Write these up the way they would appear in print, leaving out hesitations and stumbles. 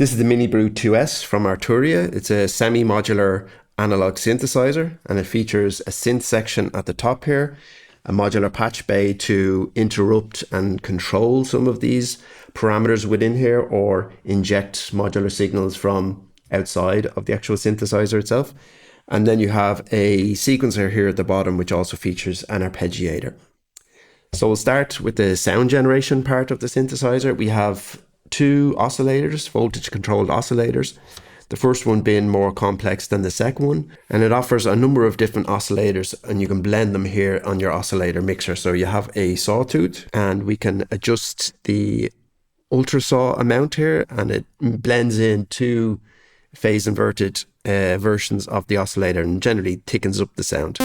This is the MiniBrute 2S from Arturia. It's a semi-modular analog synthesizer, and it features a synth section at the top here, a modular patch bay to interrupt and control some of these parameters within here, or inject modular signals from outside of the actual synthesizer itself. And then you have a sequencer here at the bottom, which also features an arpeggiator. So we'll start with the sound generation part of the synthesizer. We have two oscillators, voltage controlled oscillators. The first one being more complex than the second one, and it offers a number of different oscillators, and you can blend them here on your oscillator mixer. So you have a sawtooth, and we can adjust the ultrasaw amount here, and it blends in two phase inverted versions of the oscillator and generally thickens up the sound.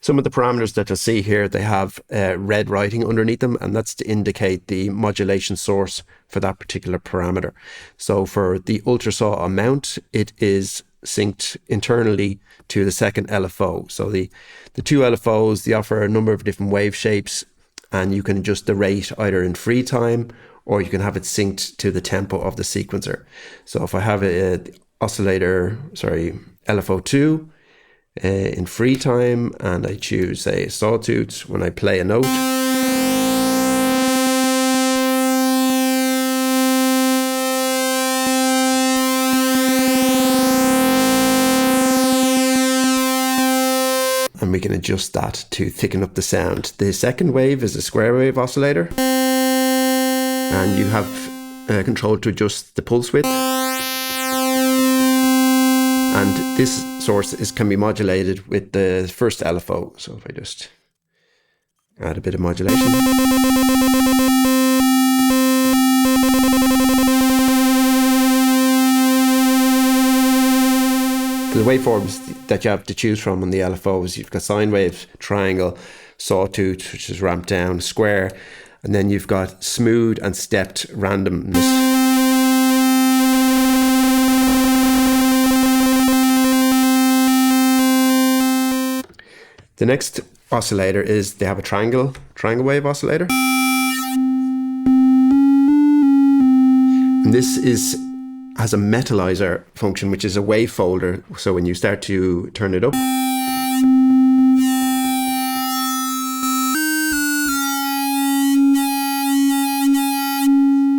Some of the parameters that you'll see here, they have red writing underneath them, and that's to indicate the modulation source for that particular parameter. So for the ultrasaw amount, it is synced internally to the second LFO. So the two LFOs, they offer a number of different wave shapes, and you can adjust the rate either in free time, or you can have it synced to the tempo of the sequencer. So if I have a LFO2, in free time, and I choose say sawtooth, when I play a note, and we can adjust that to thicken up the sound. The second wave is a square wave oscillator, and you have control to adjust the pulse width. And this source can be modulated with the first LFO. So if I just add a bit of modulation. The waveforms that you have to choose from on the LFOs, you've got sine wave, triangle, sawtooth, which is ramped down, square, and then you've got smooth and stepped randomness. The next oscillator is, they have a triangle wave oscillator. And this has a metallizer function, which is a wave folder. So when you start to turn it up, you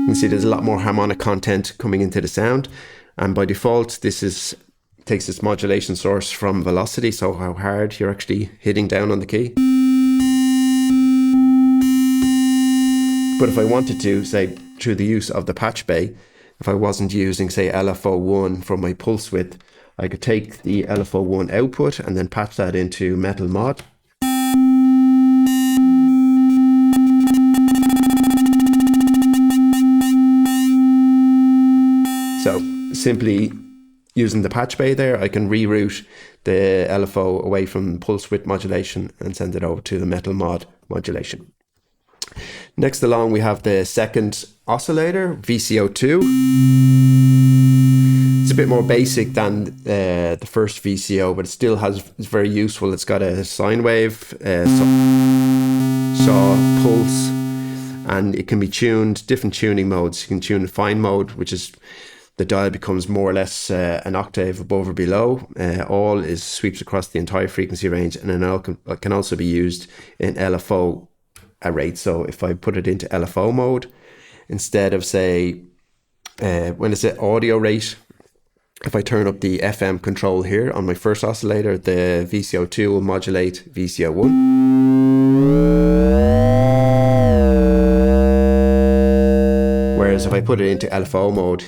can see there's a lot more harmonic content coming into the sound. And by default, this takes its modulation source from velocity, so how hard you're actually hitting down on the key. But if I wanted to, say, through the use of the patch bay, if I wasn't using, say, LFO1 for my pulse width, I could take the LFO1 output and then patch that into metal mod. So simply using the patch bay there, I can reroute the LFO away from pulse width modulation and send it over to the metal mod modulation. Next along, we have the second oscillator, VCO2. It's a bit more basic than the first VCO, but it still it's very useful. It's got a sine wave, saw, pulse, and it can be tuned, different tuning modes. You can tune the fine mode, which is the dial becomes more or less an octave above or below. All sweeps across the entire frequency range, and then can also be used in LFO rate. So if I put it into LFO mode, instead of say, when it's at audio rate, if I turn up the FM control here on my first oscillator, the VCO2 will modulate VCO1. Whereas if I put it into LFO mode,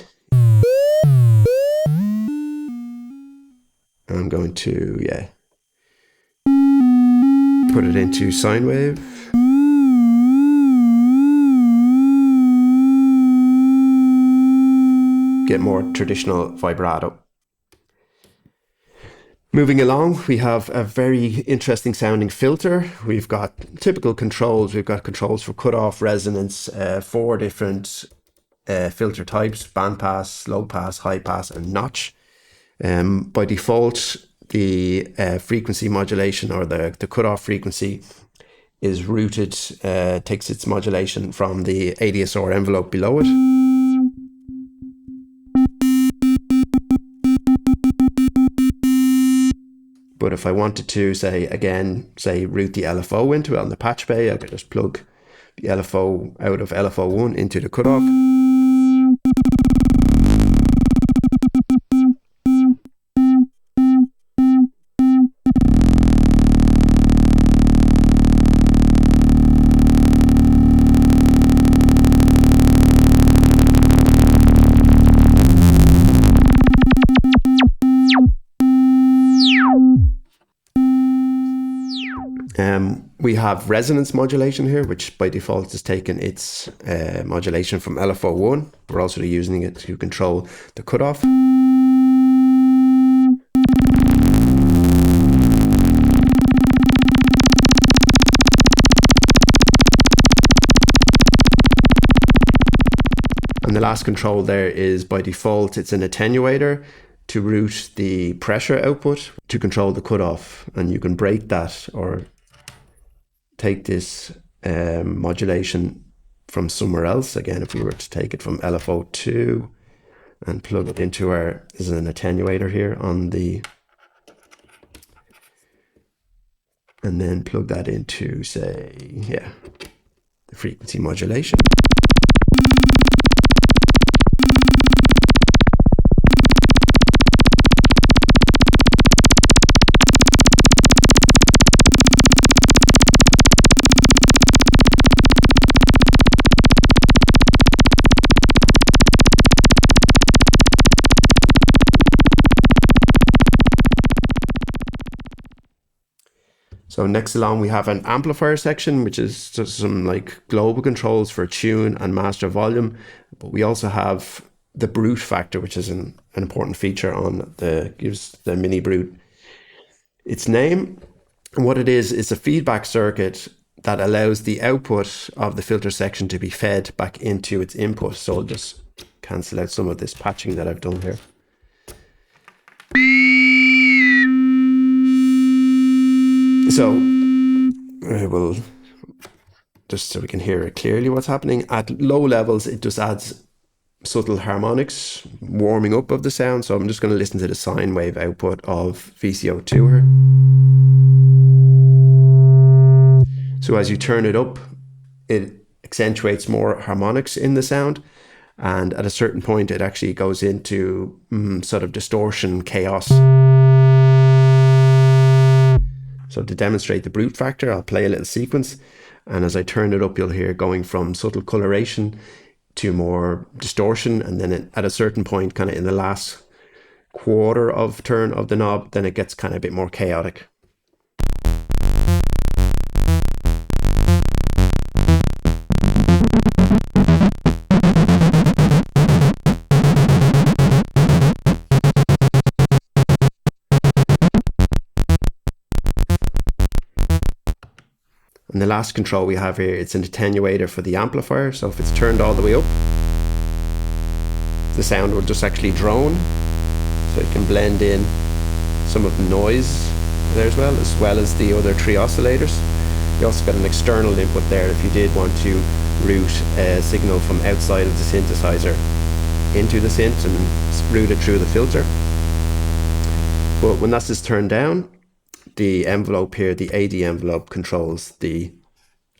I'm going to, put it into sine wave. Get more traditional vibrato. Moving along, we have a very interesting sounding filter. We've got typical controls. We've got controls for cutoff, resonance, 4 different filter types: bandpass, low pass, high pass, and notch. By default, the frequency modulation, or the cutoff frequency, is routed, takes its modulation from the ADSR envelope below it. But if I wanted to, say route the LFO into it on the patch bay, I could just plug the LFO out of LFO1 into the cutoff. We have resonance modulation here, which by default has taken its modulation from LFO1. We're also using it to control the cutoff. And the last control there is, by default, it's an attenuator to route the pressure output to control the cutoff. And you can break that or take this modulation from somewhere else. Again, if we were to take it from LFO2 and plug it into our, this is an attenuator here on the, and then plug that into, say, the frequency modulation. So next along we have an amplifier section, which is just some like global controls for tune and master volume. But we also have the brute factor, which is an important feature on gives the MiniBrute its name. And what it is a feedback circuit that allows the output of the filter section to be fed back into its input. So I'll just cancel out some of this patching that I've done here. So I will, just so we can hear it clearly what's happening. At low levels, it just adds subtle harmonics, warming up of the sound. So I'm just going to listen to the sine wave output of VCO2 here. So as you turn it up, it accentuates more harmonics in the sound. And at a certain point, it actually goes into sort of distortion, chaos. So to demonstrate the brute factor, I'll play a little sequence. And as I turn it up, you'll hear going from subtle coloration to more distortion. And then at a certain point, kind of in the last quarter of turn of the knob, then it gets kind of a bit more chaotic. And the last control we have here, it's an attenuator for the amplifier. So if it's turned all the way up, the sound will just actually drone. So it can blend in some of the noise there as well as the other three oscillators. You also got an external input there if you did want to route a signal from outside of the synthesizer into the synth and route it through the filter. But when that's just turned down, the envelope here, the AD envelope, controls the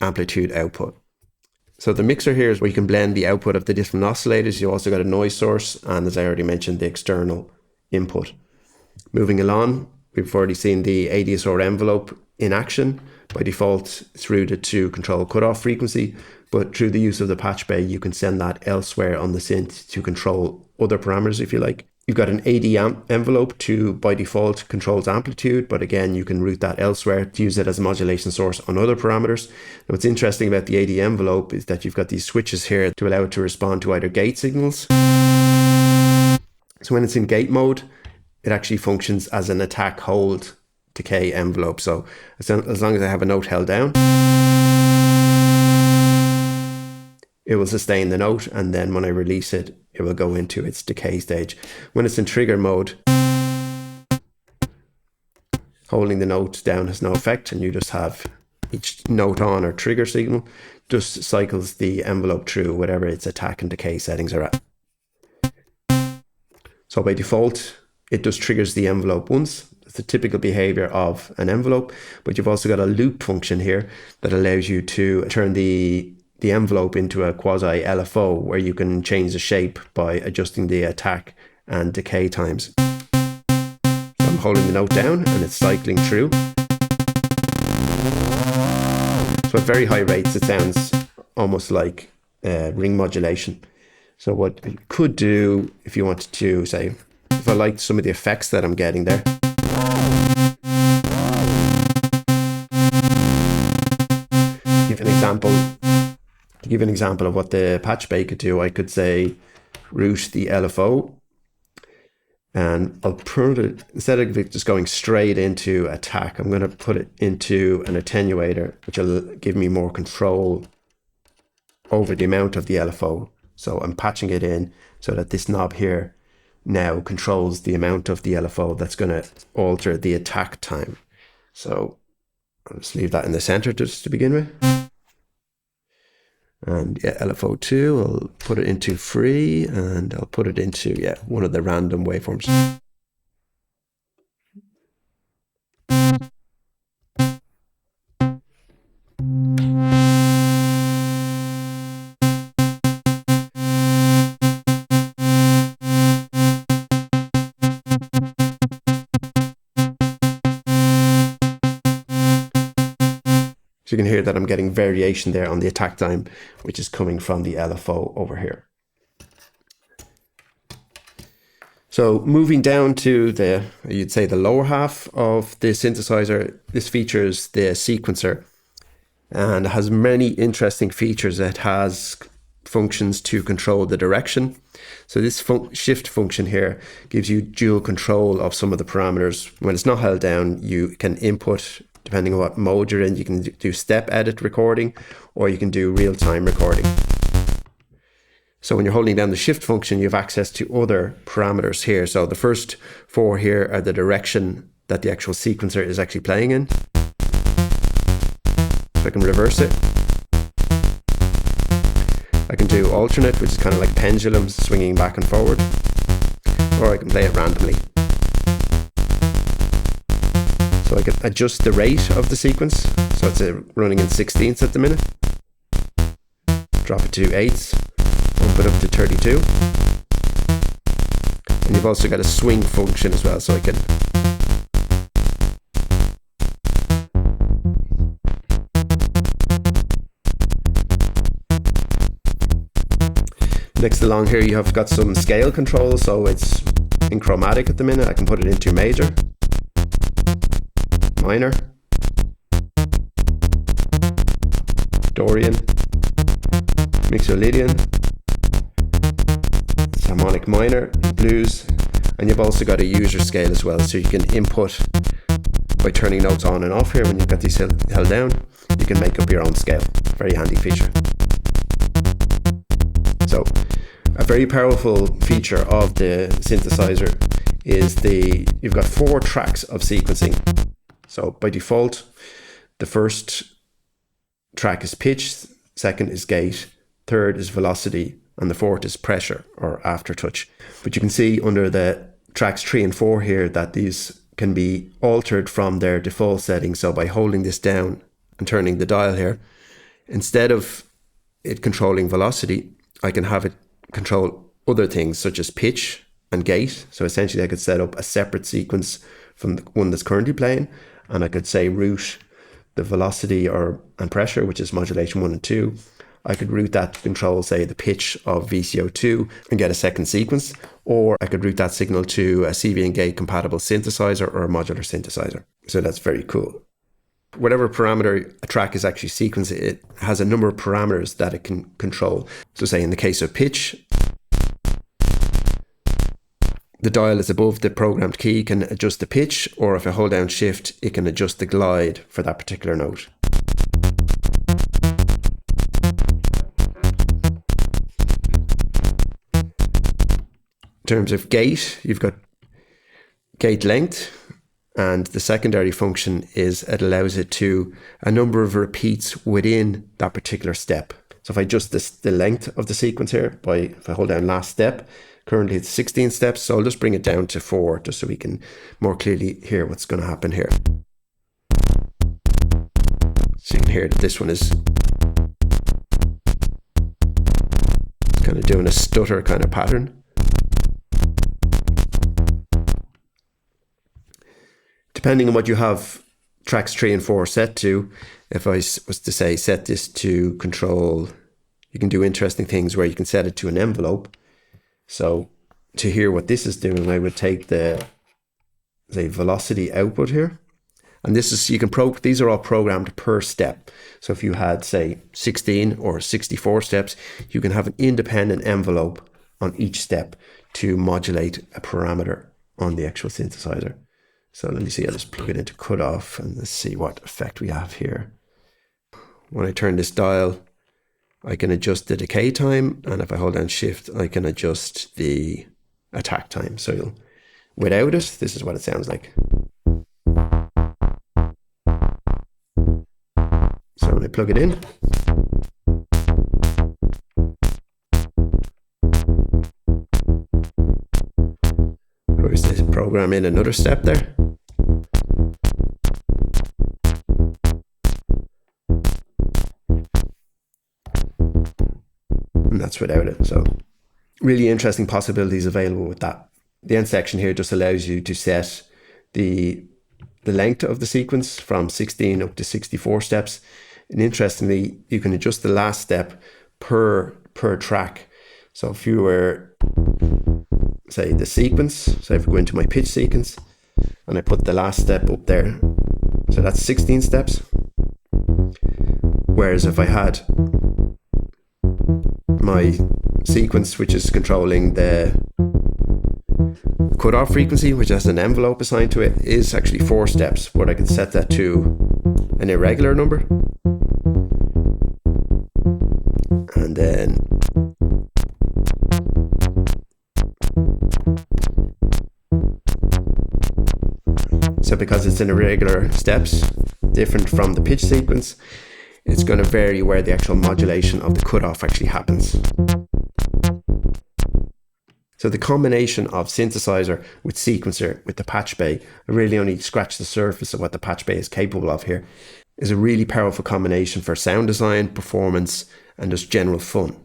amplitude output. So the mixer here is where you can blend the output of the different oscillators. You also got a noise source and, as I already mentioned, the external input. Moving along, we've already seen the ADSR envelope in action. By default, it's routed to control cutoff frequency, but through the use of the patch bay, you can send that elsewhere on the synth to control other parameters if you like. You've got an AD envelope to, by default, controls amplitude, but again, you can route that elsewhere to use it as a modulation source on other parameters. And what's interesting about the AD envelope is that you've got these switches here to allow it to respond to either gate signals. So when it's in gate mode, it actually functions as an attack, hold, decay envelope. So as long as I have a note held down, it will sustain the note, and then when I release it, it will go into its decay stage. When it's in trigger mode, holding the note down has no effect, and you just have each note on or trigger signal just cycles the envelope through whatever its attack and decay settings are at. So by default, it just triggers the envelope once. It's the typical behavior of an envelope, but you've also got a loop function here that allows you to turn the envelope into a quasi LFO where you can change the shape by adjusting the attack and decay times. So I'm holding the note down and it's cycling through. So at very high rates, it sounds almost like ring modulation. So what you could do if you wanted to, say, if I liked some of the effects that I'm getting there, to give an example of what the patch bay could do, I could say route the LFO, and I'll put it, instead of it just going straight into attack, I'm going to put it into an attenuator, which will give me more control over the amount of the LFO. So I'm patching it in so that this knob here now controls the amount of the LFO that's going to alter the attack time. So I'll just leave that in the center just to begin with. And yeah, LFO2, I'll put it into free, and I'll put it into, yeah, one of the random waveforms. So you can hear that I'm getting variation there on the attack time, which is coming from the LFO over here. So moving down to the, you'd say the lower half of the synthesizer, this features the sequencer and has many interesting features. It has functions to control the direction. So this shift function here gives you dual control of some of the parameters. When it's not held down, you can input, depending on what mode you're in, you can do step edit recording, or you can do real-time recording. So when you're holding down the shift function, you have access to other parameters here. So the first four here are the direction that the actual sequencer is actually playing in. So I can reverse it. I can do alternate, which is kind of like pendulums swinging back and forward, or I can play it randomly. So I can adjust the rate of the sequence. So it's running in 16ths at the minute. Drop it to 8ths, bump it up to 32. And you've also got a swing function as well, so I can next along here you have got some scale control, so it's in chromatic at the minute. I can put it into major, minor, Dorian, Mixolydian, harmonic minor, blues, and you've also got a user scale as well, so you can input by turning notes on and off here. When you've got these held down, you can make up your own scale. Very handy feature. So a very powerful feature of the synthesizer is you've got 4 tracks of sequencing. So by default, the first track is pitch, second is gate, third is velocity, and the fourth is pressure or aftertouch. But you can see under the tracks 3 and 4 here that these can be altered from their default settings. So by holding this down and turning the dial here, instead of it controlling velocity, I can have it control other things such as pitch and gate. So essentially I could set up a separate sequence from the one that's currently playing, and I could say route the velocity and pressure, which is modulation 1 and 2. I could route that to control, say, the pitch of VCO2 and get a second sequence, or I could route that signal to a CV and gate compatible synthesizer or a modular synthesizer. So that's very cool. Whatever parameter a track is actually sequenced, it has a number of parameters that it can control. So say in the case of pitch, the dial is above the programmed key, can adjust the pitch, or if I hold down shift, it can adjust the glide for that particular note. In terms of gate, you've got gate length, And the secondary function is it allows it to a number of repeats within that particular step. So if I adjust the length of the sequence here if I hold down last step, currently it's 16 steps. So I'll just bring it down to 4 just so we can more clearly hear what's going to happen here. So you can hear that this one is kind of doing a stutter kind of pattern. Depending on what you have tracks 3 and 4 set to, if I was to say set this to control, you can do interesting things where you can set it to an envelope. So to hear what this is doing, I would take the velocity output here. And this is, these are all programmed per step. So if you had, say, 16 or 64 steps, you can have an independent envelope on each step to modulate a parameter on the actual synthesizer. So let me see, I'll just plug it into cutoff and let's see what effect we have here. When I turn this dial, I can adjust the decay time, and if I hold down shift, I can adjust the attack time. So without it, this is what it sounds like. So when I plug it in, where's this program in another step there? And that's without it. So really interesting possibilities available with that. The end section here just allows you to set the length of the sequence from 16 up to 64 steps. And interestingly, you can adjust the last step per track. So if you were, say, the sequence, so if I go into my pitch sequence and I put the last step up there, so that's 16 steps. Whereas if I had my sequence, which is controlling the cutoff frequency, which has an envelope assigned to it, is actually 4 steps, but I can set that to an irregular number. And then so because it's in irregular steps, different from the pitch sequence, it's going to vary where the actual modulation of the cutoff actually happens. So the combination of synthesizer with sequencer with the patch bay, I really only scratched the surface of what the patch bay is capable of here, is a really powerful combination for sound design, performance, and just general fun.